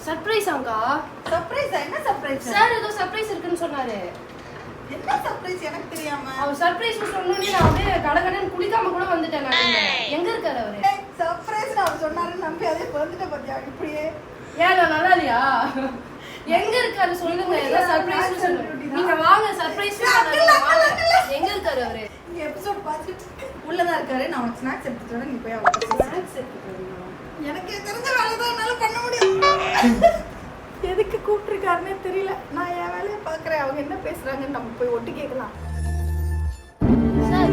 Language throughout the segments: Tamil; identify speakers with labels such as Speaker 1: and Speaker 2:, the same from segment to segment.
Speaker 1: சர்ப்ரைஸ் அங்கா.
Speaker 2: சர்ப்ரைஸ் என்ன சர்ப்ரைஸ்?
Speaker 1: சார் ஏதோ சர்ப்ரைஸ் இருக்குன்னு சொன்னாரு.
Speaker 2: என்ன சர்ப்ரைஸ் எனக்கு தெரியாம?
Speaker 1: அவர் சர்ப்ரைஸ் சொன்னோனே நான் அப்படியே கடகடன்னு குளிக்காம கூட வந்துட்டேன் நான். எங்க இருக்காரு அவரு?
Speaker 2: சர்ப்ரைஸ் அவர் சொன்னாருன்னு நம்பி அதே வந்துட்ட பாத்தியா இப்படியே.
Speaker 1: ஏன் நான் நல்லா இல்லையா? எங்க இருக்காரு சொல்லுங்க. ஏதோ சர்ப்ரைஸ் சொல்லுங்க. நீங்க வாங்க சர்ப்ரைஸ் எங்க இருக்காரு அவரு?
Speaker 2: நீங்க எபிசோட் பார்த்துட்டு உள்ளதா இருக்காரு. நான் உங்களுக்கு ஸ்நாக்ஸ் எடுத்துட்டு வரேன். நீ போய் அவருக்கு
Speaker 1: ஸ்நாக்ஸ் எடுத்துட்டு வரணும்.
Speaker 2: எனக்கு தெரிஞ்ச வேலை தான் என்னால பண்ண முடியும். எதுக்கு கூப்பிட்டுருக்காருன்னே தெரியல. நான் என் வேலையை பார்க்குறேன். அவங்க என்ன பேசுறாங்கன்னு நம்ம போய் ஒட்டு கேட்கலாம்.
Speaker 1: சார்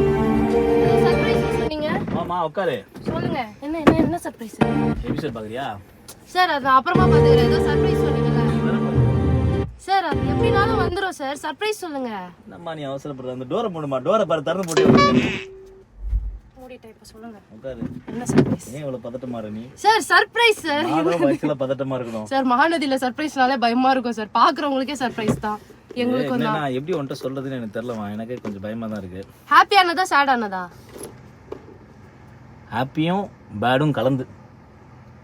Speaker 1: சர்ப்ரைஸ் சொன்னீங்க.
Speaker 3: ஆமா உட்காரு.
Speaker 1: சொல்லுங்க. என்ன என்ன என்ன சர்ப்ரைஸ்?
Speaker 3: எபிசோட் பாக்குறியா?
Speaker 1: சார் அது அப்புறமா பாத்துக்கிறேன். ஏதோ சர்ப்ரைஸ் சொன்னீங்கல்ல சார். அது எப்படினாலும் வந்துரும் சார். சர்ப்ரைஸ் சொல்லுங்க.
Speaker 3: என்னம்மா நீ அவசரப்படுற? அந்த டோரை மூடுமா. டோரை பாரு திறந்து போட்டு
Speaker 1: மூடிட்டேன். இப்ப சொல்லுங்க.
Speaker 3: உட்காரு.
Speaker 1: என்ன சர்ப்ரைஸ்?
Speaker 3: ஏன் இவ்வளவு பதட்டமா நீ?
Speaker 1: Sir surprise sir.
Speaker 3: நானும் வயசுல பதட்டமா இருக்கணும்
Speaker 1: சார். மகாநதியில சர்ப்ரைஸ்னாலே பயமா இருக்கும் சார். பாக்குறவங்களுக்கே சர்ப்ரைஸ் தான். எங்களுக்கு
Speaker 3: நான் எப்படி உன்கிட்ட சொல்றதுன்னு எனக்கு தெரியலமா. எனக்கே கொஞ்சம் பயமா தான் இருக்கு.
Speaker 1: ஹாப்பியானதா சேடானதா?
Speaker 3: ஹாப்பியும் பேடும் கலந்து.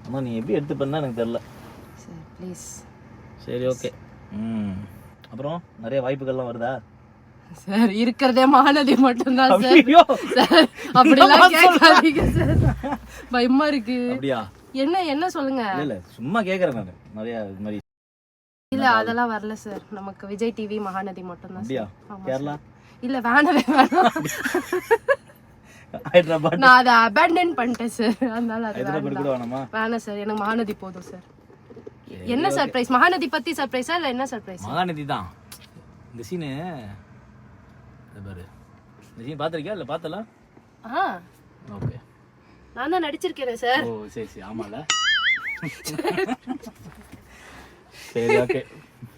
Speaker 3: ஆமா நீ எப்படி எடுத்து பண்ணா எனக்கு தெரியல
Speaker 1: சார். ப்ளீஸ்.
Speaker 3: சரி ஓகே. அப்புறம் நிறைய வாய்ப்புகள்லாம் வருதா?
Speaker 1: சார் இருக்கிறதே மகாநதி மட்டும்தான் சார். சார் அப்படிலாம் கேட்காதீங்க சார். பயமா இருக்கு.
Speaker 3: அப்படியா?
Speaker 1: என்ன என்ன சொல்லுங்க.
Speaker 3: இல்ல சும்மா கேக்குறேன் நான். நிறைய இது மாதிரி
Speaker 1: இல்ல அதெல்லாம் வரல சார். நமக்கு விஜய் டிவி மகாநதி மட்டும்தான்.
Speaker 3: அப்படியா? கேரளா
Speaker 1: இல்ல வேணவே வேணாம்.
Speaker 3: ஹைதராபாத்
Speaker 1: நான் அதை அபேண்டன் பண்ணிட்டேன் சார். அதனால அது
Speaker 3: ஹைதராபாத் கூட வேணாமா?
Speaker 1: வேணாம் சார். எனக்கு மகாநதி போதும் சார். என்ன சர்ப்ரைஸ்? மகாநதி பத்தி சர்ப்ரைஸா இல்ல என்ன சர்ப்ரைஸ்?
Speaker 3: மகாநதி தான். இந்த சீனு பாரு. இந்த சீன் பாத்திருக்கியா இல்ல பார்த்தல? ஓகே.
Speaker 1: நான் தான் நடிச்சிருக்கேன் சார்.
Speaker 3: ஓ சரி சரி. ஆமால. சரி ஓகே.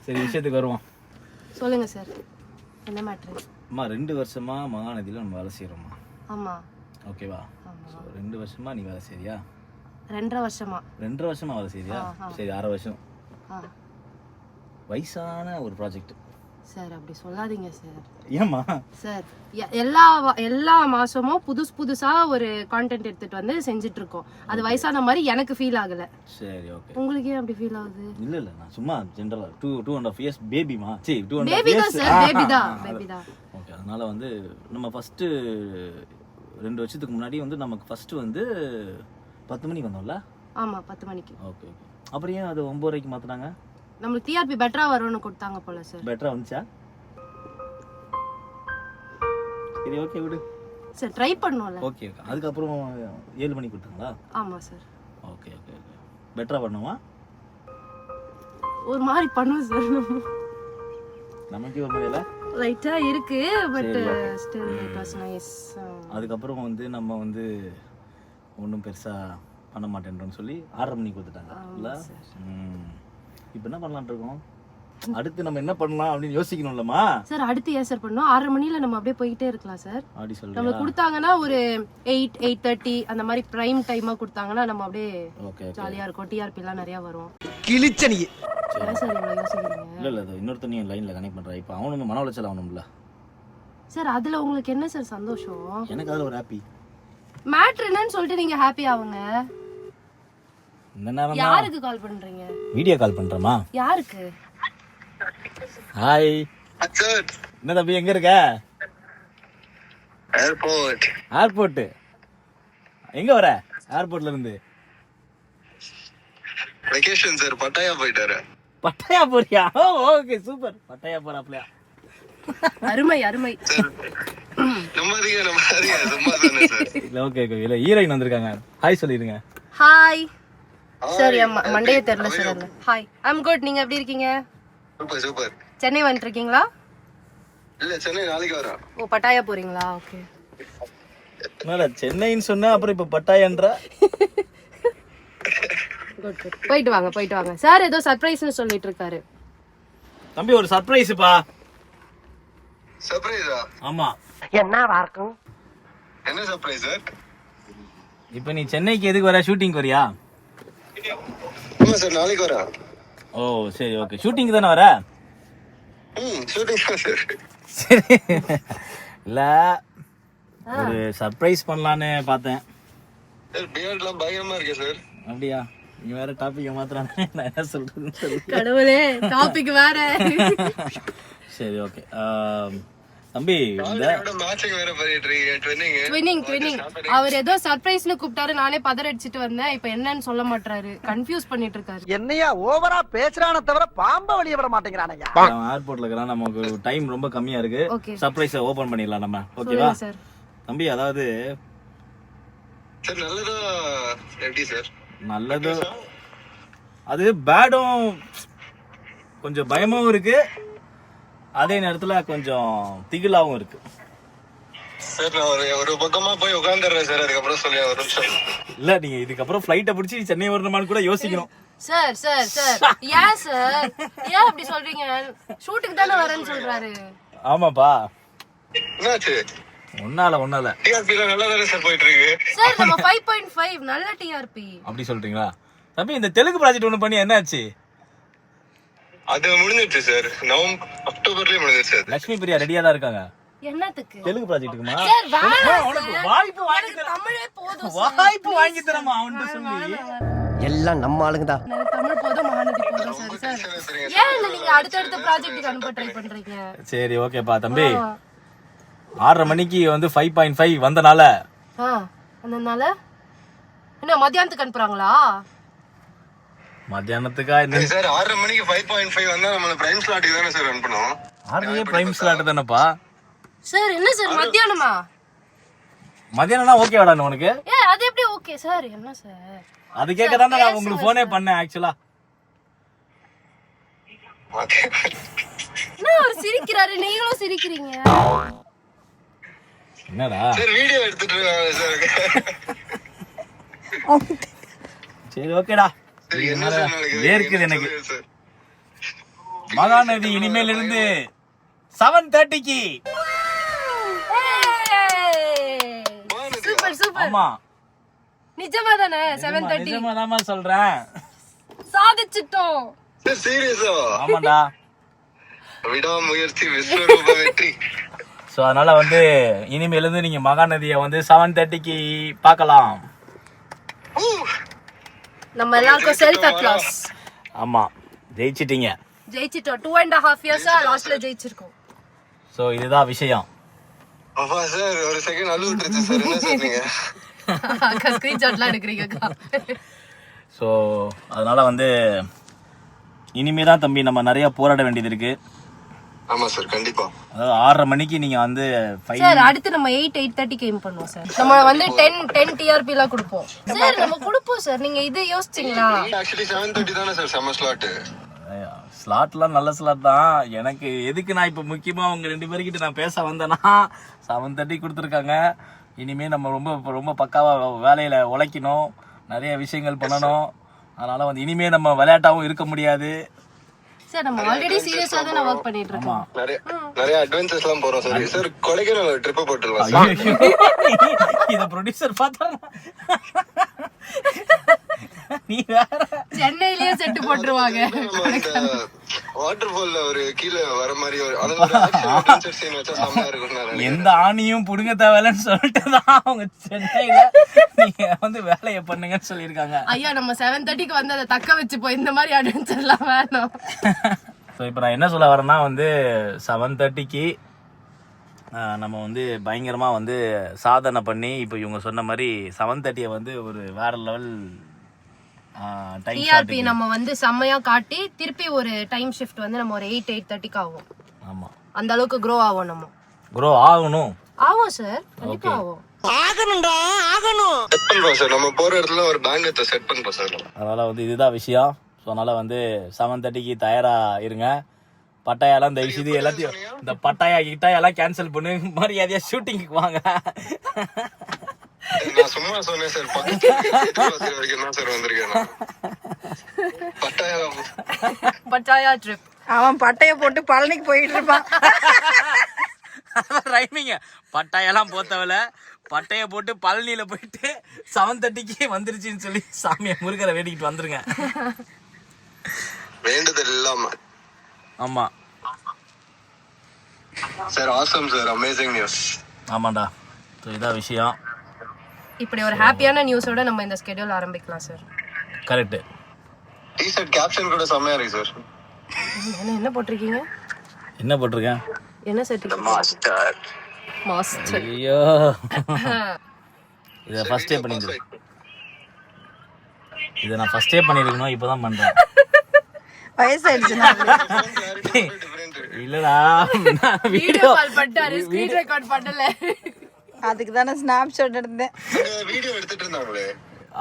Speaker 3: சரி விஷயத்துக்கு வருவோம்.
Speaker 1: சொல்லுங்க சார். என்ன மேட்டர்?
Speaker 3: அம்மா 2 வருஷமா மகாநதியில நம்ம வேலை செய்யறோம்மா.
Speaker 1: ஆமா.
Speaker 3: ஓகேவா? 2 வருஷமா நீ வேலை செய்றியா?
Speaker 1: 2.5 வருஷமா.
Speaker 3: 2.5 வருஷமா வேலை செய்றியா? சரி 6 வருஷம். வயசான ஒரு ப்ராஜெக்ட்
Speaker 1: சார். அப்படி சொல்லாதீங்க சார்.
Speaker 3: ஏமா
Speaker 1: சார்? எல்லா மாசமும் புதுசா ஒரு கான்டென்ட் எடுத்துட்டு வந்து செஞ்சுட்டு இருக்கோம். அது வயசான மாதிரி எனக்கு ஃபீல் ஆகல.
Speaker 3: சரி ஓகே.
Speaker 1: உங்களுக்கு ஏன் அப்படி ஃபீல் ஆகுது?
Speaker 3: இல்ல நான் சும்மா ஜெனரலா 2.5 இயர்ஸ் பேபிமா. சீ 2.5
Speaker 1: பேபி தான் சார். பேபி தான்.
Speaker 3: ஓகே. அதனால வந்து நம்ம ஃபர்ஸ்ட் 2 வருஷத்துக்கு முன்னாடி வந்து நமக்கு ஃபர்ஸ்ட் வந்து 10 மணிக்கு வந்தோம்ல?
Speaker 1: ஆமா 10 மணிக்கு.
Speaker 3: Okay okay. அப்புறம் ஏன் அது 9 வரைக்கும் மாத்துனாங்க?
Speaker 1: நமக்கு டிஆர்பி பெட்டரா வரும்னு கொடுத்தாங்க போல சார்.
Speaker 3: பெட்டரா வந்துச்சா? சரி ஓகே விடு
Speaker 1: சார். ட்ரை பண்ணோம்ல.
Speaker 3: Okay okay. அதுக்கு அப்புறம் 7 மணிக்கு கொடுத்தாங்களா?
Speaker 1: ஆமா சார்.
Speaker 3: Okay okay okay. பெட்டரா பண்ணுமா?
Speaker 1: ஒரு மாதிரி பண்ணும் சார்.
Speaker 3: நமக்கு ஒரு மாதிரில
Speaker 1: ரைட்டா இருக்கு. But still it was nice.
Speaker 3: அதுக்கு அப்புறம் வந்து நம்ம வந்து ஒன்றும் பெருசா பண்ண மாட்டேன்றோம்னு சொல்லி 6:30 மணிக்கு கொடுத்துட்டாங்க இல்ல? இப்போ என்ன பண்ணலாம்னு இருக்கோம்? அடுத்து நம்ம என்ன பண்ணலாம் அப்படின்னு யோசிக்கணும்லமா
Speaker 1: சார். அடுத்து ஏன் சார் பண்ணோம்? 6:30 மணில நம்ம அப்படியே போயிட்டே இருக்கலாம் சார்.
Speaker 3: அப்படி சொல்றீங்க.
Speaker 1: நம்ம கொடுத்தாங்கன்னா ஒரு 8:30 அந்த மாதிரி பிரைம் டைமா கொடுத்தாங்கன்னா நம்ம அப்படியே ஜாலியா இருக்கும். டிஆர்பி எல்லாம் நிறைய வரும்.
Speaker 3: கிளிச்சனி
Speaker 1: ஏன் சார் இவ்வளவு யோசிக்கிறீங்க?
Speaker 3: இல்ல இல்ல இன்னொருத்தனையும் லைன்ல கனெக்ட் பண்றேன். இப்போ அவனும் மன உளைச்சல் ஆகணும்ல
Speaker 1: சார். அதுல உங்களுக்கு என்ன சார் சந்தோஷம்?
Speaker 3: எனக்கு அதுல ஒரு ஹாப்பி.
Speaker 1: மேட்டர் என்னன்னு சொல்லிட்டு நீங்க ஹாப்பி ஆவுங்க.
Speaker 3: இந்த நேரம்
Speaker 1: யாருக்கு கால் பண்றீங்க?
Speaker 3: வீடியோ கால் பண்றேமா?
Speaker 1: யாருக்கு?
Speaker 3: Hi sir. என்ன தம்பி எங்க இருக்க?
Speaker 4: ஏர்போர்ட்.
Speaker 3: ஏர்போர்ட் எங்க வர? ஏர்போர்ட்ல இருந்து
Speaker 4: வெகேஷன் சார். பட்டாயா போயிட்டாரு.
Speaker 3: பட்டாயா போறியா? Okay super. பட்டாயா போறாப்லையா?
Speaker 1: அருமை அருமை.
Speaker 4: நம்மதிக சும்மா தானே சார்.
Speaker 3: இல்ல ஓகே ஓகே. இல்ல ஹீரோயின் வந்திருக்காங்க. ஹாய் சொல்லிருங்க.
Speaker 1: Hi sir. மண்டைய தெரியல sir. Hi I am good. நீங்க எப்படி இருக்கீங்க?
Speaker 4: Super super.
Speaker 1: சென்னை வந்துட்டு இருக்கீங்களா?
Speaker 4: இல்ல சென்னை நாளைக்கு வரேன்.
Speaker 1: ஓ பட்டாயா போறீங்களா? ஓகே.
Speaker 3: என்னடா சென்னைன்னு சொன்னா அப்புறம் இப்ப பட்டாயன்ற?
Speaker 1: Good good. போயிட்டு வாங்க சார். ஏதோ சர்ப்ரைஸ்னு சொல்லிட்டு இருக்காரு.
Speaker 3: தம்பி ஒரு சர்ப்ரைஸ்ப்பா.
Speaker 4: சர்ப்ரைஸா?
Speaker 3: ஆமா.
Speaker 1: என்னவா இருக்கும்?
Speaker 4: என்ன சர்ப்ரைஸ் சார்?
Speaker 3: இப்போ நீ சென்னைக்கு எதுக்கு வர? ஷூட்டிங் வரியா?
Speaker 4: ஓ ஆமா சார் நாளைக்கு வரேன்.
Speaker 3: ஓ சரி ஓகே. ஷூட்டிங் தானே வர?
Speaker 4: ஷூட்டிங் தான் சார்.
Speaker 3: சரி இல்ல ஒரு சர்ப்ரைஸ் பண்ணலான்னு பார்த்தேன்.
Speaker 4: சார் பியர்ட்லாம் பயங்கரமா இருக்கு சார்.
Speaker 3: அப்படியா? நீ வேற டாபிக் மாத்துறானே, நான் என்ன சொல்றேன்னு சொல்லு.
Speaker 1: கடவுளே, டாபிக் வேற.
Speaker 3: சரி ஓகே. தம்பி இந்த
Speaker 4: மேட்சிங் வேற பண்ணிட்டு இருக்கீங்க.
Speaker 1: ட்வின்னிங் அவர் ஏதோ சர்ப்ரைஸ்னு கூப்பிட்டாரு, நானே பதற அடிச்சிட்டு வந்தேன். இப்போ என்னன்னு சொல்ல மாட்டாரு, கன்ஃபியூஸ் பண்ணிட்டு இருக்காரு.
Speaker 5: என்னையா ஓவரா பேசுறானே தவிர பாம்ப வெளிய விட மாட்டேங்கிறானயா.
Speaker 3: ஏர்போர்ட்ல இருக்கறான், நமக்கு டைம் ரொம்ப கம்மியா இருக்கு.
Speaker 1: Okay.
Speaker 3: சர்ப்ரைஸை ஓபன் பண்ணிடலாம் நம்ம. ஓகேவா
Speaker 1: சார்?
Speaker 3: தம்பி அதாவது
Speaker 4: சார் நல்லதா எப்படி சார்?
Speaker 3: நல்லது. அது பேடும் கொஞ்சம் பயமாவும் இருக்கு, அதே நேரத்துல கொஞ்சம் திகிலாவும் இருக்கு.
Speaker 4: சார் நான் ஒரு பக்கமா போய் உட்காந்துறேன் சார், அதுக்கப்புறம் சொல்லி ஒரு நிமிஷம்.
Speaker 3: இல்ல நீங்க இதுக்கப்புறம் ஃபிளைட்டை பிடிச்சி சென்னை வரணுமான்னு கூட யோசிக்கணும்.
Speaker 1: சார் சார் சார் ஏன் சார் ஏன் அப்படி சொல்றீங்க? ஷூட்டுக்கு தானே வரேன்னு சொல்றாரு.
Speaker 3: ஆமாப்பா.
Speaker 4: என்னாச்சு?
Speaker 3: ஒன்னால
Speaker 4: டிஆர்பில நல்லா தானே சார் போயிட்டு இருக்கு.
Speaker 1: சார் நம்ம 5.5 நல்ல டிஆர்பி.
Speaker 3: அப்படி சொல்றீங்களா? தம்பி இந்த தெலுங்கு ப்ராஜெக்ட் ஒண்ணு பண்ணி என்னாச்சு?
Speaker 4: அது முடிஞ்சிருச்சு சார், அக்டோபர்லயே முடிஞ்சிருச்சு.
Speaker 3: லட்சுமி பிரியா ரெடியா தான் இருக்காங்க.
Speaker 1: என்னத்துக்கு?
Speaker 3: தெலுங்கு ப்ராஜெக்ட்டுக்குமா?
Speaker 1: சார் வேணாம்
Speaker 3: உனக்கு
Speaker 1: சார்.
Speaker 3: வாய்ப்பு வாங்கி
Speaker 1: எனக்கு
Speaker 3: தரேன்.
Speaker 1: தமிழே போதும் சார்.
Speaker 3: வாய்ப்பு வாங்கி தரமா அவன்கிட்ட சொல்லி.
Speaker 5: எல்லாம் நம்ம ஆளுங்க தான்.
Speaker 1: எனக்கு தமிழ் போதும், மகாநதி போதும் சார். சார் ஏன் இல்ல நீங்க அடுத்தடுத்த ப்ராஜெக்ட்டுக்கு அனுப்ப ட்ரை பண்றீங்க?
Speaker 3: சரி ஓகேப்பா தம்பி. 6:30 மணிக்கு வந்து 5.5 வந்தனால
Speaker 1: அதனால என்ன மத்தியானத்துக்கு அனுப்புறாங்களா?
Speaker 3: மத்தியானத்துக்கா என்ன
Speaker 4: சார் 6:30 மணிக்கு 5.5 வந்தா நம்ம பிரைம் ஸ்லாட்டுக்கு தானே சார் அனுப்பணும்.
Speaker 3: 6:30 பிரைம் ஸ்லாட் தானேப்பா.
Speaker 1: சார் என்ன சார் மத்தியானமா?
Speaker 3: மத்தியானம்னா ஓகே வாடா உனக்கு?
Speaker 1: அது எப்படி ஓகே சார்? என்ன சார்
Speaker 3: அது கேட்க தானே நான் உங்களுக்கு போனே பண்ணேன் ஆக்சுவலா.
Speaker 1: என்ன அவர் சிரிக்கிறாரு, நீங்களும் சிரிக்கிறீங்க.
Speaker 3: என்னடா
Speaker 4: சார் வீடியோ எடுத்துட்டு இருக்காங்க சார்.
Speaker 3: சரி ஓகேடா.
Speaker 4: என்ன சார் நடக்குது?
Speaker 3: வேர்க்குது எனக்கு.
Speaker 4: சார்
Speaker 3: மகாநதி இனிமேல் இருந்து 7:30க்கு.
Speaker 1: Super super.
Speaker 3: ஆமா
Speaker 1: நிஜமா தானே? 7:30
Speaker 3: நிஜமாதாம்மா சொல்றேன்.
Speaker 1: சாதிச்சிட்டோம்.
Speaker 4: சார் சீரியஸா?
Speaker 3: ஆமாடா.
Speaker 4: விடாமுயற்சி விஸ்வரூப வெற்றி.
Speaker 3: சோ அதனால வந்து இனிமேல இருந்து நீங்க மகாநதியை வந்து 7:30க்கு பார்க்கலாம்.
Speaker 1: நம்ம எல்லாருக்கும் செல்ஃப் அப்ளாஸ்.
Speaker 3: ஆமா ஜெயிச்சிட்டீங்க.
Speaker 1: ஜெயிச்சிட்டோம். 2.5 இயர்ஸா லாஸ்ட்ல ஜெயிச்சிருக்கோம்.
Speaker 3: சோ இதுதான் விஷயம்.
Speaker 4: அப்பா சார் ஒரு செகண்ட் அழுவு விட்டுருச்சு சார். என்ன சார் நீங்க
Speaker 1: ஸ்கிரீன்ஷாட்லாம் எடுக்கிறீங்கக்கா.
Speaker 3: ஸோ அதனால வந்து இனிமே தான் தம்பி நம்ம நிறைய போராட வேண்டியது இருக்கு.
Speaker 4: ஆமா சார் கண்டிப்பா.
Speaker 3: அதாவது 6:30 மணிக்கு நீங்க வந்து
Speaker 1: சார் அடுத்து நம்ம 8:30க்கு எய்ம் பண்ணுவோம் சார். நம்ம வந்து 10 டிஆர்பி எல்லாம் கொடுப்போம் சார். நம்ம கொடுப்போம் சார். நீங்க இது யோசிச்சீங்களா?
Speaker 4: ஆக்சுவலி 7:30 தானே சார் சம்மர் ஸ்லாட்.
Speaker 3: ஸ்லாட்லாம் நல்ல ஸ்லாட் தான். எனக்கு எதுக்கு நான் இப்போ முக்கியமா அவங்க 2 பேர்கிட்ட நான் பேச வந்தேன்னா 7:30 கொடுத்துருக்காங்க. இனிமே நம்ம ரொம்ப பக்காவா வேலையில உழைக்கணும், நிறைய விஷயங்கள் பண்ணணும். அதனால வந்து இனிமே நம்ம விளையாட்டாவும் இருக்க முடியாது.
Speaker 1: சார் நம்ம ஆல்ரெடி சீரியஸா தான் வர்க் பண்ணிட்டு இருக்கோம்.
Speaker 4: நிறைய அட்வென்ச்சர்ஸ் எல்லாம் போறோம் சார். சார் கொடைக்கானல் ட்ரிப் போட்டுடலாம் சார்.
Speaker 3: இத ப்ரொடியூசர் பார்த்தா நீ வேற
Speaker 1: சென்னையிலேயே செட் போட்டுருவாங்க.
Speaker 4: வாட்டர் ஃபால்ல ஒரு கீழே வர மாதிரி அட்வென்ச்சர் சீன் வச்சா செமையா இருக்கும்.
Speaker 3: எந்த ஆணியும் புடுங்க தேவையில்லைன்னு சொல்லிட்டு தான் அவங்க சென்னையில நீங்க வந்து வேலையை பண்ணுங்கன்னு சொல்லியிருக்காங்க.
Speaker 1: ஐயா நம்ம 7:30க்கு வந்து அதை தக்க வச்சு போய் இந்த மாதிரி அட்வென்ச்சர் எல்லாம் வேணும்.
Speaker 3: ஸோ இப்போ நான் என்ன சொல்ல வரேன்னா வந்து 7:30க்கு நம்ம வந்து பயங்கரமா வந்து சாதனை பண்ணி இப்போ இவங்க சொன்ன மாதிரி 7:30 வந்து ஒரு வேற லெவல்
Speaker 1: டிஆர்பி நம்ம வந்து செம்மையா காட்டி திருப்பி ஒரு டைம் ஷிஃப்ட் வந்து நம்ம ஒரு 8:30க்கு ஆகும்.
Speaker 3: ஆமா
Speaker 1: அந்த அளவுக்கு க்ரோ ஆகும். நம்ம
Speaker 3: க்ரோ ஆகணும்.
Speaker 1: ஆகும் சார், கண்டிப்பா ஆகும்.
Speaker 5: ஆகணும்டா ஆகணும்.
Speaker 4: செட் பண்றோம் சார். நம்ம போற இடத்துல ஒரு பேங்கத்தை செட் பண்றோம் சார்.
Speaker 3: அதனால வந்து இதுதான் விஷயம். ஸோ அதனால வந்து 7:30க்கு தயாரா இருங்க. பட்டாயெல்லாம் தயவு செய்து எல்லாத்தையும் இந்த பட்டாயா கிட்டாயெல்லாம் கேன்சல் பண்ணு, மரியாதையா ஷூட்டிங்க்கு வாங்க.
Speaker 4: நான் சும்மா சொன்னேன் சார். பக்கத்து வரைக்கும் தான் சார் வந்திருக்கேன்.
Speaker 1: பட்டாயா ட்ரிப்.
Speaker 2: அவன் பட்டைய போட்டு பழனிக்கு போயிட்டு இருப்பான்.
Speaker 3: ரைமிங்க பட்டாயெல்லாம் போத்தவல பட்டைய போட்டு பழனியில போயிட்டு 7:30க்கு வந்துருச்சுன்னு சொல்லி சாமியை முருகரை வேண்டிக்கிட்டு வந்துருங்க.
Speaker 4: வேண்டுதல் இல்லாம.
Speaker 3: ஆமா
Speaker 4: sir awesome sir, amazing news.
Speaker 3: ஆமாண்டா. ஸோ இதான் விஷயம்.
Speaker 1: இப்படி ஒரு ஹாப்பியான நியூஸோட நம்ம இந்த ஸ்கெடியூல் ஆரம்பிக்கலாம் சார்.
Speaker 3: கரெக்டு.
Speaker 4: டிஷர்ட் கேப்ஷன் கூட செம்மையா இருக்கு சார்.
Speaker 1: என்ன போட்டிருக்கீங்க?
Speaker 3: என்ன போட்டிருக்கேன்?
Speaker 1: என்ன சர்டிஃபிகேட்?
Speaker 4: மாஸ்டர்.
Speaker 1: மாஸ்டர்.
Speaker 3: ஐயோ இதை ஃபர்ஸ்டே பண்ணிருக்கேன். இதை நான் ஃபர்ஸ்டே பண்ணிருக்கணும், இப்போதான் பண்றேன்.
Speaker 2: வயசாயிடுச்சு.
Speaker 3: இல்லடா,
Speaker 1: வீடியோ கால் பண்ணிட்டாரு, ஸ்கிரீன் ரெக்கார்ட் பண்ணல.
Speaker 2: அதுக்கு தானே ஸ்னாப்ஷாட் எடுத்தேன்.
Speaker 4: வீடியோ எடுத்துட்டு இருந்தாங்களே,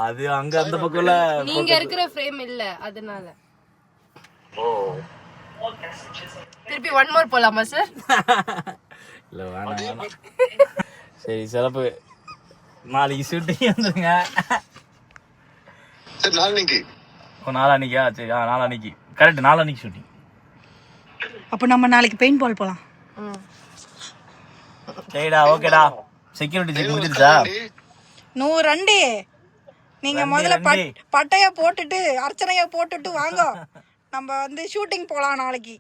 Speaker 3: அது அங்க அந்த பக்கம்ல
Speaker 1: நீங்க இருக்கிற ஃப்ரேம் இல்ல, அதனால.
Speaker 4: ஓ
Speaker 1: திருப்பி ஒன் மோர் போலாமா சார்?
Speaker 3: இல்ல வேணாம். சரி சிறப்பு. நாளைக்கு ஷூட்டிங் வந்துருங்க.
Speaker 4: சார் நாளைக்கு
Speaker 3: நாளானிக்கா? சரி நாளானிக்கு கரெக்ட், நாளானிக்கு ஷூட்டிங்.
Speaker 2: அப்போ நம்ம நாளைக்கு பெயிண்ட் பால் போலாம்.
Speaker 3: சரிடா, ஓகேடா. செக்யூரிட்டி செக் முடிஞ்சிருச்சா?
Speaker 2: 100 ரண்டி. நீங்க முதல்ல பட்டைய போட்டுட்டு அர்ச்சனைய போட்டுட்டு வாங்க, நம்ம வந்து ஷூட்டிங் போலாம் நாளைக்கு.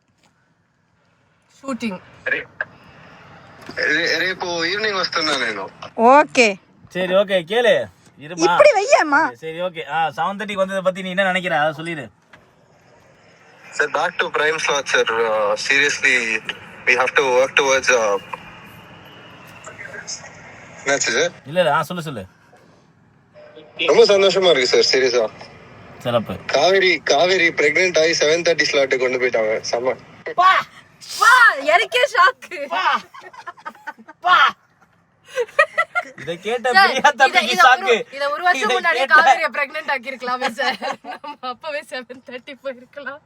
Speaker 1: షూటింగ్
Speaker 4: రేపు ఈవినింగ్ వస్తున్నా నేను.
Speaker 2: ఓకే
Speaker 3: சரி ஓகே, கேளு இருமா.
Speaker 2: இப்படி வையம்மா.
Speaker 3: சரி ஓகே. 7:30க்கு வந்ததை பத்தி நீ என்ன நினைக்கிற அதை சொல்லிடு.
Speaker 4: Sir back to prime slot sir. Seriously we have to work towards என்னாச்சு சார்?
Speaker 3: இல்ல இல்ல சொல்லு.
Speaker 4: ரொம்ப சந்தோஷமா இருக்கு சார், சீரியஸா.
Speaker 3: சிறப்பு.
Speaker 4: காவேரி பிரெக்னென்ட் ஆகி 7:30 ஸ்லாட்டுக்கு கொண்டு போயிட்டாங்க. செம்ம.
Speaker 1: வா எனக்கே ஷாக்.
Speaker 3: இத கேட்ட பிரியா தம்பிக்கு ஷாக்.
Speaker 1: இத ஒரு வருஷம் முன்னாடி காவேரிய பிரெக்னன்ட் ஆக்கி இருக்கலாமே சார். நம்ம அப்பவே 7:30 போயிருக்கலாம்.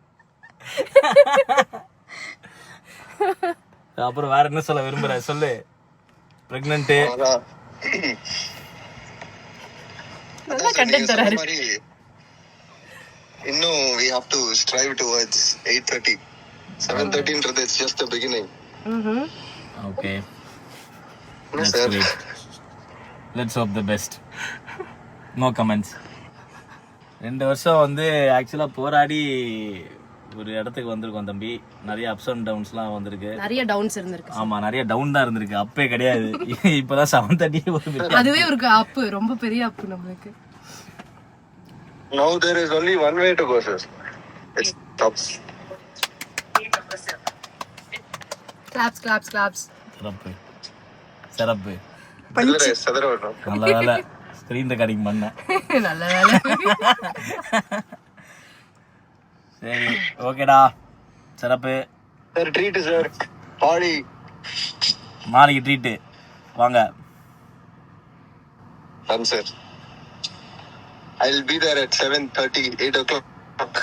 Speaker 3: அப்புறம் வேற என்ன சொல்ல விரும்புற சொல்லு. பிரெக்னன்ட்
Speaker 1: நல்ல கண்டென்ட் தராரு.
Speaker 4: இன்னும் we have to strive towards 8:30. 7:30ன்றது it's just the beginning.
Speaker 3: Okay,
Speaker 4: என்ன sir?
Speaker 3: let's hope the best. no comments. 2 வருஷம் வந்து ஆக்சுவலா போராடி ஒரு இடத்துக்கு வந்திருக்கோம் தம்பி. நிறைய அப்ஸ் அண்ட் டவுன்ஸ்லாம் வந்திருக்கு.
Speaker 1: நிறைய டவுன்ஸ் இருந்திருக்கு.
Speaker 3: ஆமா, நிறைய டவுன் தான் இருந்திருக்கு. அப்பே கிடையாது. இப்பதான் 7:30
Speaker 1: அதுவே ஒரு அப், ரொம்ப பெரிய அப் நமக்கு.
Speaker 4: Now there is only one way to go, sir. It's tops.
Speaker 1: claps.
Speaker 3: சிறப்பு.
Speaker 4: சதற வரணும்.
Speaker 3: நல்ல வேலை ஸ்கிரீன் ரெக்கார்டிங் பண்ண.
Speaker 1: நல்ல வேலை.
Speaker 3: சரி ஓகேடா, சிறப்பு.
Speaker 4: சார் ட்ரீட் சார், பாடி
Speaker 3: நாளைக்கு ட்ரீட் வாங்க.
Speaker 4: Ton sir. I'll be there at 7:30, 8 o'clock.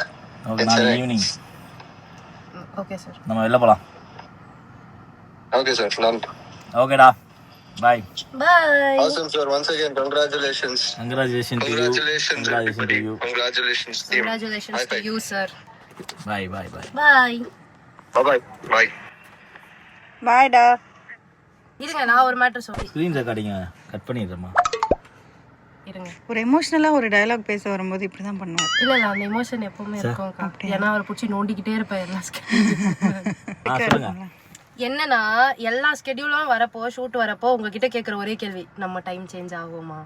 Speaker 3: Okay, நாளைக்கு ஈவினிங்
Speaker 1: ஓகே சார்,
Speaker 3: நம்ம வெளில போலாம்.
Speaker 4: Okay sir, done.
Speaker 3: ஓகேடா, பாய்.
Speaker 4: Awesome sir, once again congratulations.
Speaker 3: Congratulations to you.
Speaker 4: Congratulations everybody. Congratulations team.
Speaker 1: congratulations to you sir.
Speaker 3: Bye.
Speaker 1: Bye.
Speaker 4: Bye.
Speaker 2: பாய்டா.
Speaker 1: இருங்க, நான் ஒரு மேட்டர் சொல்லி.
Speaker 3: ஸ்கிரீன் ரெக்கார்டிங்க கட் பண்ணிடுறேம்மா.
Speaker 1: இருங்க,
Speaker 2: ஒரு எமோஷனலா ஒரு டயலாக் பேச வரும்போது இப்படிதான் பண்ணுவார்.
Speaker 1: இல்ல அந்த எமோஷன் எப்பவுமே இருக்கும். ஏன்னா அவரை பிடிச்சி நோண்டிக்கிட்டே இருப்பேன் எல்லா
Speaker 3: சொல்லுங்க.
Speaker 1: என்னன்னா எல்லா ஸ்கெடியூலும் வரப்போ, ஷூட் வரப்போ உங்ககிட்ட கேட்குற ஒரே கேள்வி, நம்ம டைம் சேஞ்ச் ஆகுமா,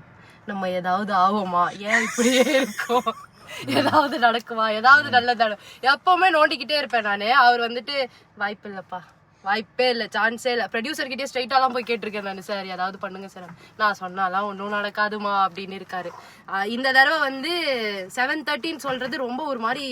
Speaker 1: நம்ம ஏதாவது ஆகுமா, ஏன் இப்படியே இருக்கோம், ஏதாவது நடக்குமா, ஏதாவது நல்லது எப்பவுமே நோண்டிக்கிட்டே இருப்பேன் நானு. அவர் வந்துட்டு வாய்ப்பு இல்லப்பா, வாய்ப்பே இல்லை, சான்ஸே இல்லை. ப்ரொடியூசர்கிட்டே ஸ்ட்ரைட்டாலாம் போய் கேட்டிருக்கேன் நான், சார் ஏதாவது பண்ணுங்க சார். நான் சொன்னாலாம் ஒன்றும் நடக்காதுமா அப்படின்னு இருக்காரு. இந்த தடவை வந்து 7:30 சொல்றது ரொம்ப ஒரு மாதிரி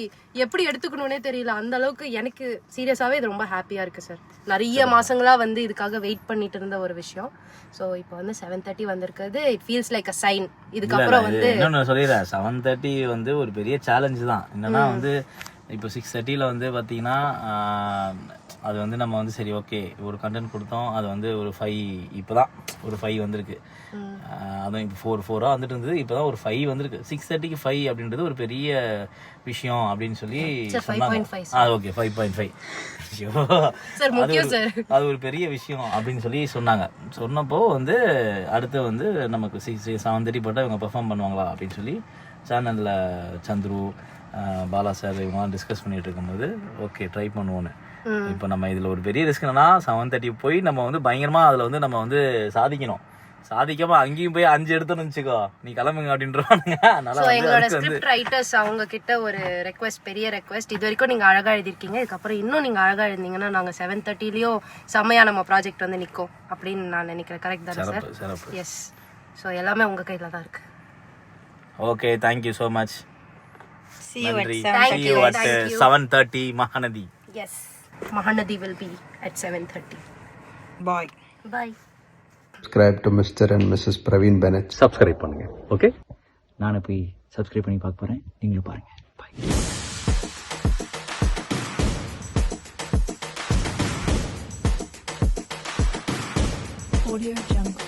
Speaker 1: எப்படி எடுத்துக்கணும்னே தெரியல. அந்த அளவுக்கு எனக்கு சீரியஸாவே இது ரொம்ப ஹாப்பியா இருக்கு சார். நிறைய மாசங்களா வந்து இதுக்காக வெயிட் பண்ணிட்டு இருந்த ஒரு விஷயம். ஸோ இப்போ வந்து 7:30 வந்திருக்கிறது, it feels like a sign. இதுக்கப்புறம் வந்து
Speaker 3: இன்னொன்று சொல்லிடுறேன், 7:30 வந்து ஒரு பெரிய சேலஞ்சு தான். என்னன்னா வந்து இப்போ 6:30 வந்து பார்த்தீங்கன்னா அது வந்து நம்ம வந்து சரி ஓகே ஒரு கண்டென்ட் கொடுத்தோம், அது வந்து ஒரு 5 இப்போ தான் ஒரு 5 வந்திருக்கு. அதுவும் இப்போ 4 வந்துட்டு இருந்தது, இப்போ தான் ஒரு 5 வந்திருக்கு. 6:30க்கு 5 அப்படின்றது ஒரு பெரிய விஷயம் அப்படின்னு சொல்லி சொன்னாங்க. ஓகே 5.5 அது ஒரு பெரிய விஷயம் அப்படின்னு சொல்லி சொன்னாங்க. சொன்னப்போ வந்து அடுத்து வந்து நமக்கு 7:30 போட்டால் இவங்க பெர்ஃபார்ம் பண்ணுவாங்களா அப்படின்னு சொல்லி சேனலில் சந்துரு, பாலா சார் இவங்கலாம் டிஸ்கஸ் பண்ணிட்டு இருக்கும்போது ஓகே ட்ரை பண்ணுவோன்னு. இப்போ நம்ம இதில் ஒரு பெரிய ரிஸ்க் என்னன்னா 7:30 போய் நம்ம வந்து பயங்கரமாக அதில் வந்து நம்ம வந்து சாதிக்கணும். சாதிக்காம அங்கேயும் போய் 5 எடுத்தோன்னு வச்சுக்கோ நீ கிளம்புங்க அப்படின்றவானுங்க. அதனால
Speaker 1: எங்களோட ஸ்கிரிப்ட் ரைட்டர்ஸ் அவங்க கிட்ட ஒரு ரெக்வெஸ்ட், பெரிய ரெக்வெஸ்ட். இது வரைக்கும் நீங்க அழகா எழுதிருக்கீங்க, இதுக்கப்புறம் இன்னும் நீங்க அழகா எழுதிங்கன்னா நாங்க 7:30லயும் செம்மையா நம்ம ப்ராஜெக்ட் வந்து நிற்கும் அப்படின்னு நான் நினைக்கிறேன். கரெக்ட் தானே சார்?
Speaker 3: சிறப்பு.
Speaker 1: எஸ். ஸோ எல்லாமே உங்க கையில தான் இருக்கு.
Speaker 3: Okay, thank you so much.
Speaker 2: See you at
Speaker 3: நன்றி.
Speaker 2: 7:30.
Speaker 3: See you at 7:30 Mahanadi.
Speaker 1: Yes, Mahanadi will be at 7:30.
Speaker 2: Bye.
Speaker 1: Bye.
Speaker 6: Subscribe to Mr. and Mrs. Praveen Bennett.
Speaker 7: Subscribe பண்ணுங்க. ஓகே, நானே போய் சப்ஸ்கிரைப் பண்ணி பார்க்க போறேன். நீங்களும் பாருங்க. பாய்.
Speaker 2: Audio Jungle.